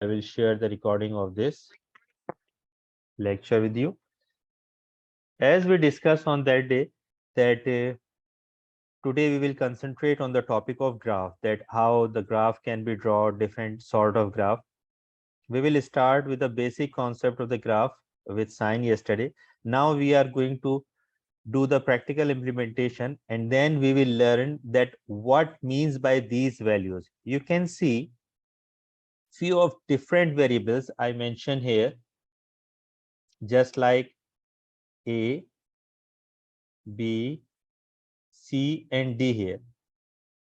I will share the recording of this lecture with you. As we discussed on that day, that today we will concentrate on the topic of graph, that how the graph can be drawn, different sort of graph. We will start with the basic concept of the graph with sign yesterday. Now we are going to do the practical implementation, and then we will learn that what means by these values. You can see few of different variables I mentioned here, just like A, B, C, and D here.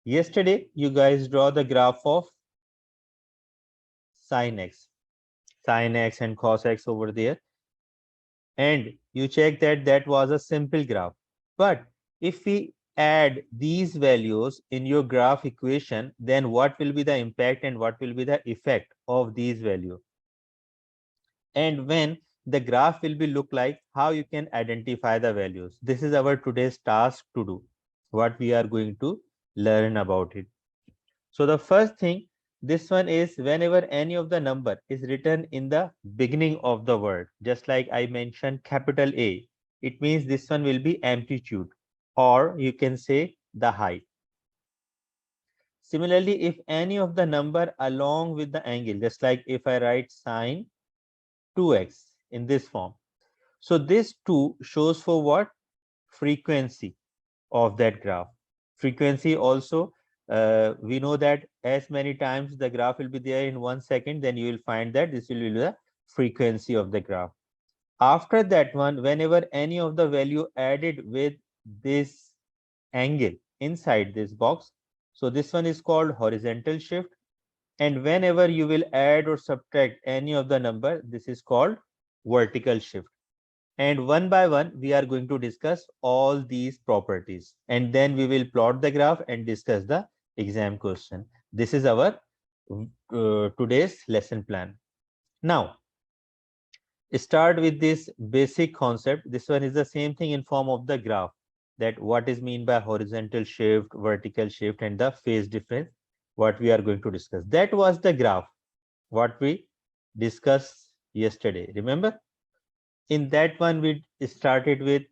Yesterday, you guys draw the graph of sin x and cos x over there, and you check that that was a simple graph. But if we add these values in your graph equation, then what will be the impact and what will be the effect of these values? And when the graph will be look like, how you can identify the values. This is our today's task to do, what we are going to learn about it. So the first thing, this one is whenever any of the number is written in the beginning of the word, just like I mentioned capital A, it means this one will be amplitude, or you can say the height. Similarly, if any of the number along with the angle, just like if I write sine 2x in this form, so this 2 shows for what? Frequency of that graph. Frequency also, we know that as many times the graph will be there in 1 second, then you will find that this will be the frequency of the graph. After that one, whenever any of the value added with this angle inside this box, so this one is called horizontal shift. And whenever you will add or subtract any of the number, this is called vertical shift. And one by one, we are going to discuss all these properties. And then we will plot the graph and discuss the exam question. This is our today's lesson plan. Now, start with this basic concept. This one is the same thing in form of the graph, that what is mean by horizontal shift, vertical shift, and the phase difference, what we are going to discuss. That was the graph, what we discussed yesterday. Remember? In that one, we started with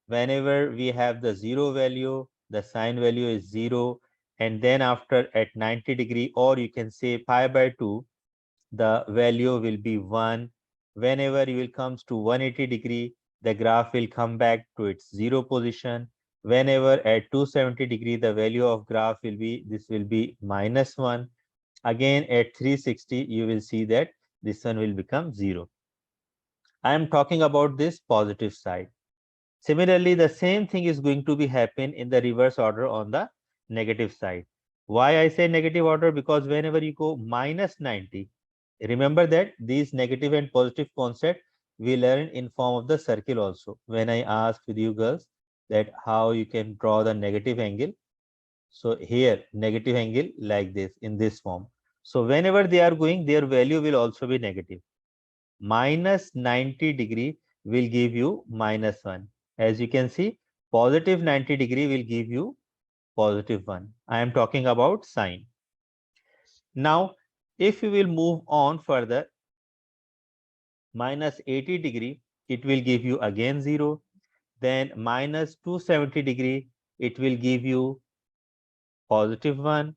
whenever we have the zero value, the sine value is 0. And then after at 90 degree, or you can say pi by 2, the value will be 1. Whenever you will comes to 180 degree, the graph will come back to its 0 position. Whenever at 270 degree, the value of graph will be, this will be -1. Again at 360, you will see that this one will become 0. I am talking about this positive side. Similarly, the same thing is going to be happen in the reverse order on the negative side. Why I say negative order? Because whenever you go -90, remember that these negative and positive concept we learn in form of the circle also. When I asked with you girls that how you can draw the negative angle. So here negative angle like this in this form. So whenever they are going, their value will also be negative. -90 degree will give you -1. As you can see, positive 90 degree will give you +1. I am talking about sine. Now, if you will move on further, -80 degree, it will give you again 0. Then -270 degree, it will give you +1.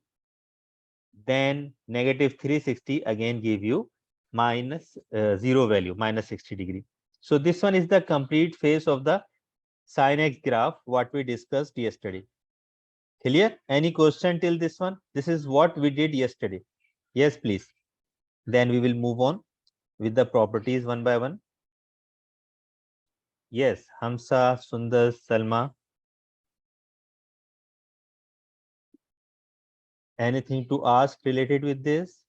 Then -360 again give you -0 value, -60 degree. So this one is the complete phase of the sin x graph, what we discussed yesterday. Clear? Any question till this one? This is what we did yesterday. Yes, please. Then we will move on with the properties one by one. Yes, Hamsa, Sundar, Salma. Anything to ask related with this?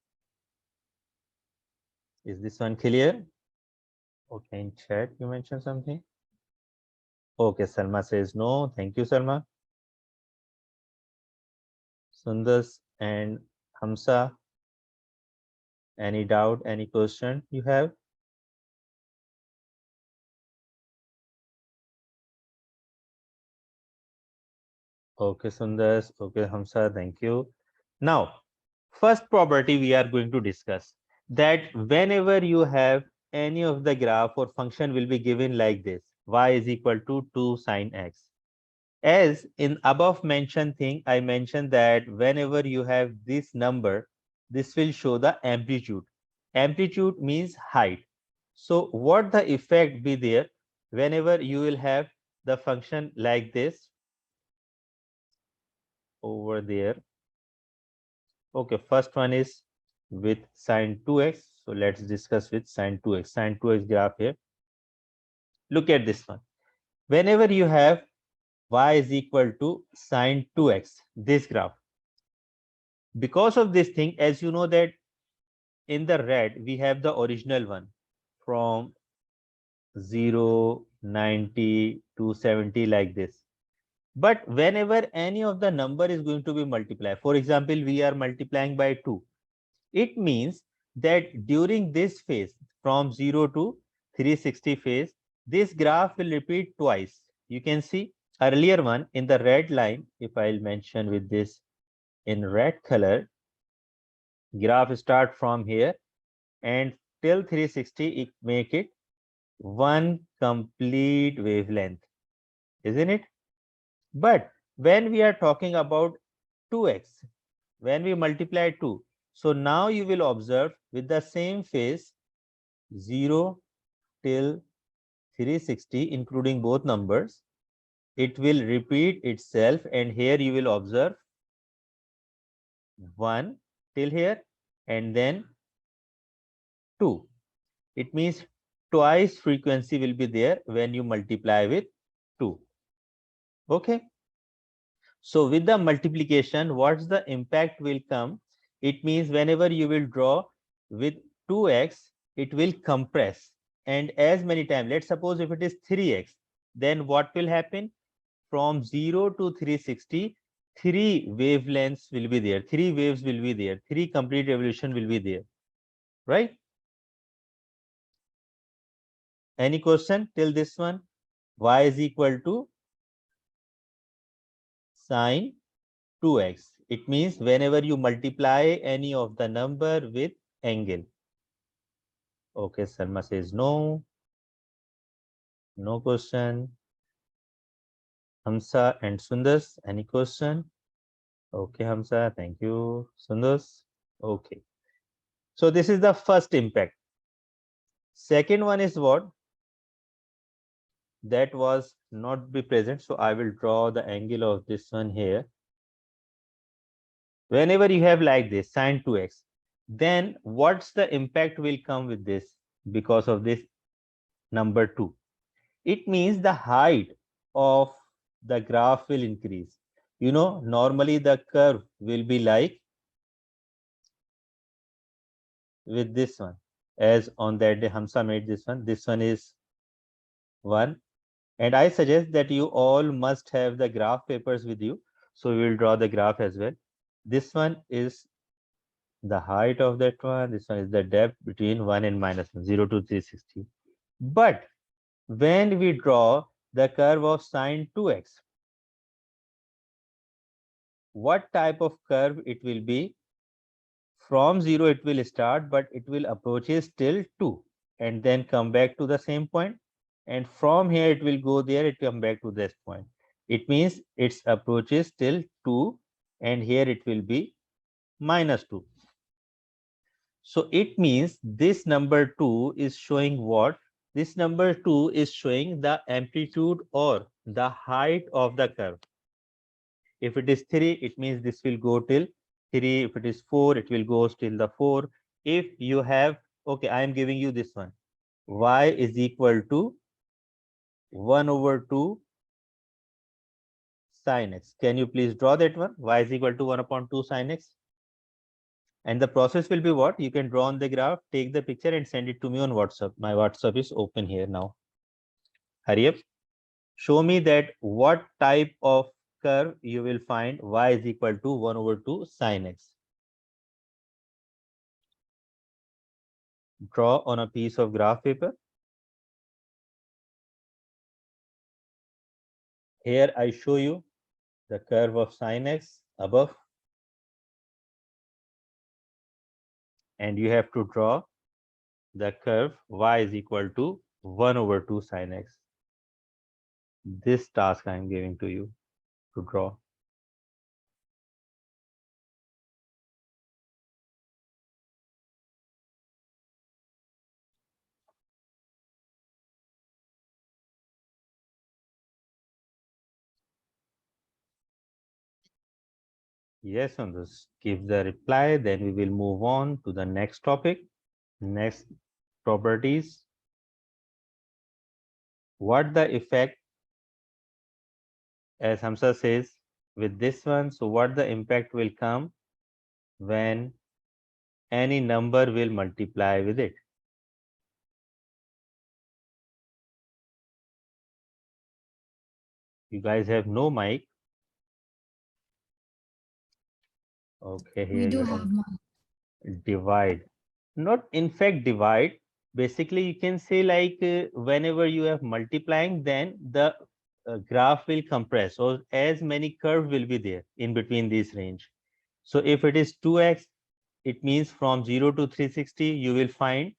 Is this one clear? Okay, in chat you mentioned something. Okay, Salma says no. Thank you, Salma. Sundar and Hamsa, any doubt, any question you have? Okay, Sundar. Okay, Hamsa, thank you. Now, first property we are going to discuss. that whenever you have any of the graph or function will be given like this, y is equal to 2 sine x. As in above mentioned thing, I mentioned that whenever you have this number, this will show the amplitude. Amplitude means height. So what the effect be there whenever you will have the function like this over there? Okay, first one is with sine 2x. So let's discuss with sine 2x. Sine 2x graph here. Look at this one. Whenever you have y is equal to sine 2x, this graph. Because of this thing, as you know that in the red, we have the original one from 0, 90 to 70 like this. But whenever any of the number is going to be multiplied, for example, we are multiplying by 2, it means that during this phase from 0 to 360 phase, this graph will repeat twice. You can see earlier one in the red line, if I'll mention with this in red color, graph start from here and till 360 it make it one complete wavelength, isn't it? But when we are talking about 2x, when we multiply 2, so now you will observe with the same phase 0 till 360 including both numbers, it will repeat itself, and here you will observe 1 till here and then 2. It means twice frequency will be there when you multiply with 2. Okay. So with the multiplication, what's the impact will come? It means whenever you will draw with 2x, it will compress. And as many times, let's suppose if it is 3x, then what will happen? From 0 to 360, 3 wavelengths will be there. 3 waves will be there. 3 complete revolution will be there. Right? Any question till this one? Y is equal to sine 2x. It means whenever you multiply any of the number with angle. Okay, Sarma says no. No question. Hamsa and Sundars, any question? Okay, Hamsa, thank you. Sundars, okay. So this is the first impact. Second one is what? That was not be present. So I will draw the angle of this one here. Whenever you have like this sine 2x, then what's the impact will come with this because of this number 2? It means the height of the graph will increase. You know, normally the curve will be like with this one, as on that day Hamsa made this one. This one is 1. And I suggest that you all must have the graph papers with you. So we will draw the graph as well. This one is the height of that one. This one is the depth between 1 and -1, 0 to 360. But when we draw the curve of sine 2x, what type of curve it will be? From 0 it will start, but it will approaches till 2 and then come back to the same point. And from here it will go there, it come back to this point. It means its approaches till 2 and here it will be -2. So it means this number 2 is showing what? This number 2 is showing the amplitude or the height of the curve. If it is 3, it means this will go till 3. If it is 4, it will go till the 4. If you have, okay, I am giving you this one. Y is equal to 1 over 2 sin x. Can you please draw that one? Y is equal to 1 upon 2 sin x. And the process will be what? You can draw on the graph, take the picture and send it to me on WhatsApp. My WhatsApp is open here now. Hurry up. Show me that what type of curve you will find y is equal to 1 over 2 sin x. Draw on a piece of graph paper. Here I show you the curve of sin x above. and you have to draw the curve y is equal to 1 over 2 sine x. This task I am giving to you to draw. Yes, on this, give the reply, then we will move on to the next topic. Next, properties. What the effect, as Hamza says, with this one, so what the impact will come when any number will multiply with it. You guys have no mic. Okay, We here do you have can one. divide. Not in fact divide. Basically, you can say like whenever you have multiplying, then the graph will compress, or as many curve will be there in between this range. So if it is 2x, it means from 0 to 360, you will find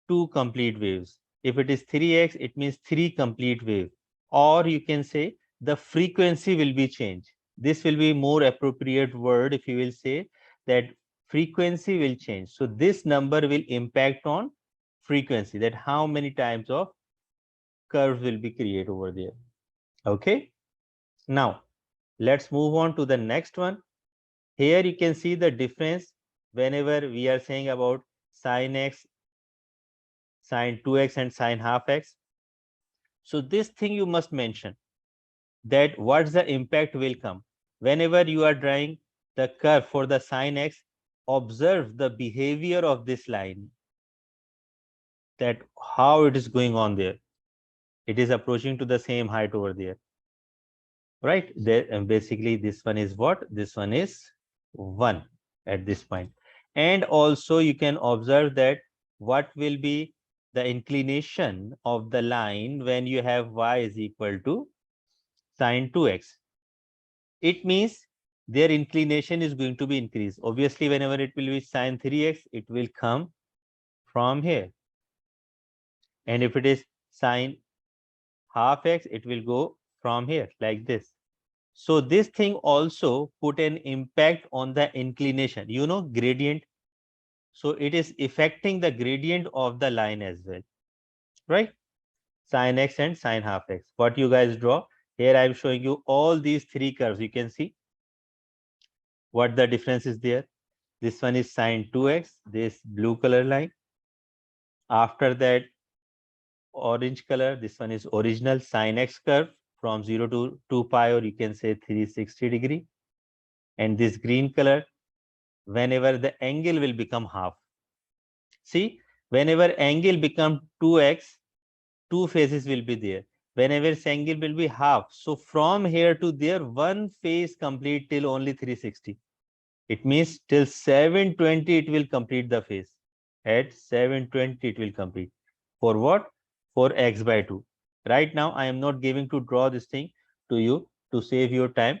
2 complete waves. If it is 3x, it means 3 complete wave. Or you can say the frequency will be changed. This will be more appropriate word if you will say that frequency will change. So this number will impact on frequency, that how many times of curve will be created over there. Okay. Now, let's move on to the next one. Here you can see the difference whenever we are saying about sine x, sine 2x and sine half x. So this thing you must mention, that what's the impact will come. Whenever you are drawing the curve for the sine x, observe the behavior of this line, that how it is going on there. It is approaching to the same height over there, right? There, and basically this one is what? This one is 1 at this point. And also you can observe that what will be the inclination of the line when you have y is equal to sine 2x. It means their inclination is going to be increased. Obviously, whenever it will be sine 3x, it will come from here. And if it is sine half x, it will go from here like this. So this thing also put an impact on the inclination, you know, gradient. So it is affecting the gradient of the line as well, right? Sine x and sine half x. What you guys draw? Here I am showing you all these 3 curves. You can see what the difference is there. This one is sine 2x, this blue color line. After that, orange color, this one is original sine x curve from 0 to 2 pi, or you can say 360 degree. And this green color, whenever the angle will become half. See, whenever angle become 2x, two faces will be there. Whenever angle will be half, so from here to there, one face complete till only 360. It means till 720 it will complete the phase. At 720 it will complete. For what? For x by 2. Right now I am not giving to draw this thing to you to save your time.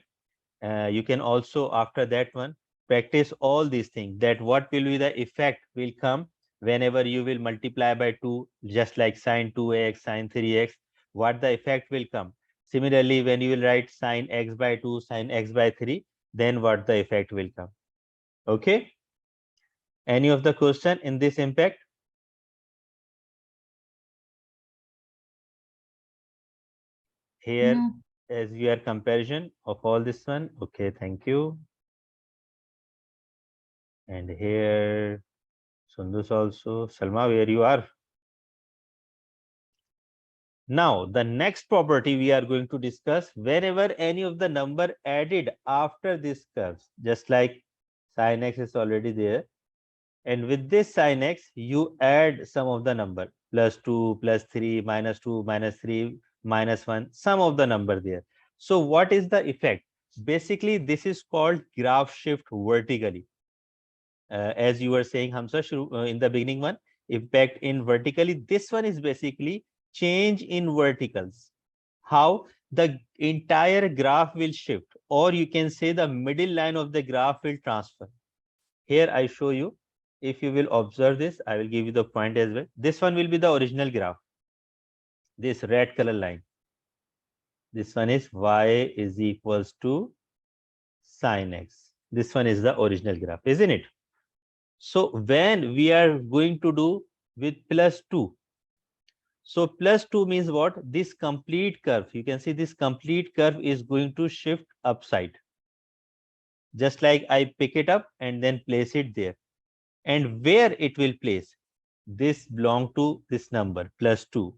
You can also after that one practice all these things, that what will be the effect will come whenever you will multiply by 2, just like sine 2x, sine 3x, what the effect will come. Similarly, when you will write sine x by 2, sine x by 3, then what the effect will come. Okay. Any of the question in this impact? Here, No. as your comparison of all this one. Okay, thank you. And here, Sundus also. Salma, where you are? Now, the next property we are going to discuss, whenever any of the number added after this curves, just like sin x is already there. And with this sin x, you add some of the number, plus 2, plus 3, minus 2, minus 3, minus 1, some of the number there. So what is the effect? Basically, this is called graph shift vertically. As you were saying, Hamza, in the beginning one, impact in vertically. This one is basically change in verticals. How? The entire graph will shift, or you can say the middle line of the graph will transfer. Here I show you. if you will observe this, I will give you the point as well. This one will be the original graph. This red color line. This one is y is equals to sin x. This one is the original graph, isn't it? So when we are going to do with plus 2, so plus 2 means what? This complete curve, you can see this complete curve is going to shift upside. Just like I pick it up and then place it there. And where it will place? This belong to this number, plus 2.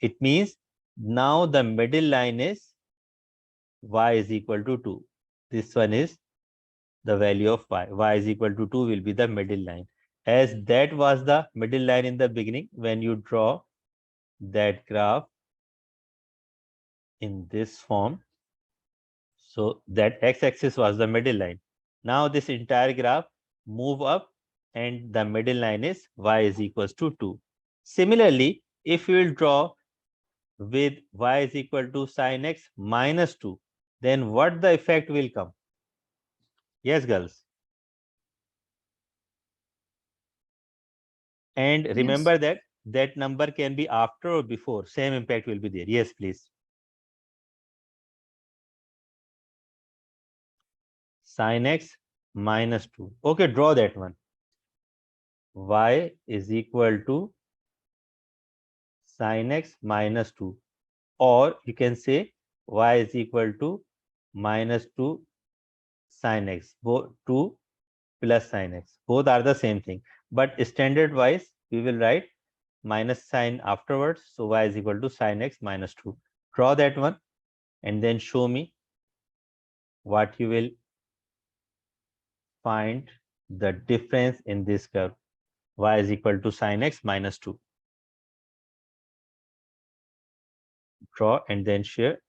It means now the middle line is y is equal to 2. This one is the value of y. Y is equal to 2 will be the middle line. As that was the middle line in the beginning, when you draw that graph in this form, so that x-axis was the middle line. Now this entire graph move up and the middle line is y is equals to 2. Similarly, if you will draw with y is equal to sin x minus 2, then what the effect will come? Yes, girls. And remember that that number can be after or before. Same impact will be there. Yes, please. Sin x minus 2. Okay, draw that one. Y is equal to sin x minus 2. Or you can say y is equal to minus 2 sin x. Both 2 plus sin x. Both are the same thing. But standard wise, we will write minus sign afterwards. So y is equal to sin x minus 2. Draw that one and then show me what you will find the difference in this curve. Y is equal to sin x minus 2. Draw and then share.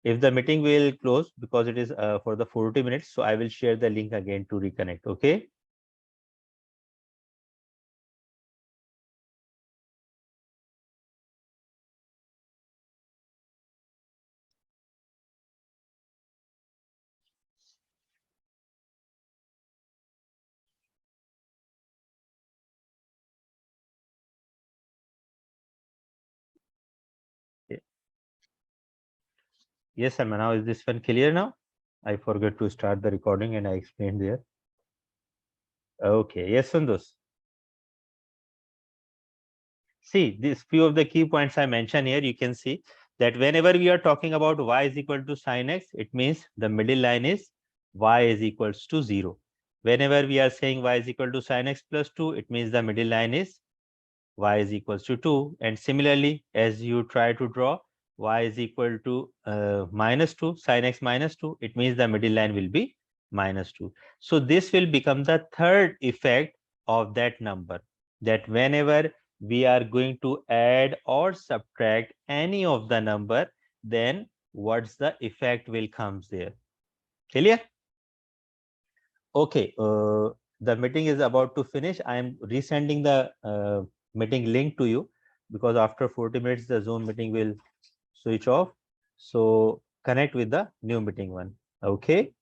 If the meeting will close because it is for the 40 minutes, so I will share the link again to reconnect. Okay. Yes, sir. Now is this one clear now? I forgot to start the recording and I explained there. Okay. Yes, Sundus. See, these few of the key points I mentioned here, you can see that whenever we are talking about y is equal to sin x, it means the middle line is y is equals to 0. Whenever we are saying y is equal to sin x plus 2, it means the middle line is y is equals to 2. And similarly, as you try to draw y is equal to minus 2, sin x minus 2, it means the middle line will be minus 2. So this will become the third effect of that number, that whenever we are going to add or subtract any of the number, then what's the effect will comes there. Clear? Okay, the meeting is about to finish. I am resending the meeting link to you because after 40 minutes the Zoom meeting will switch off. So connect with the new meeting one. Okay.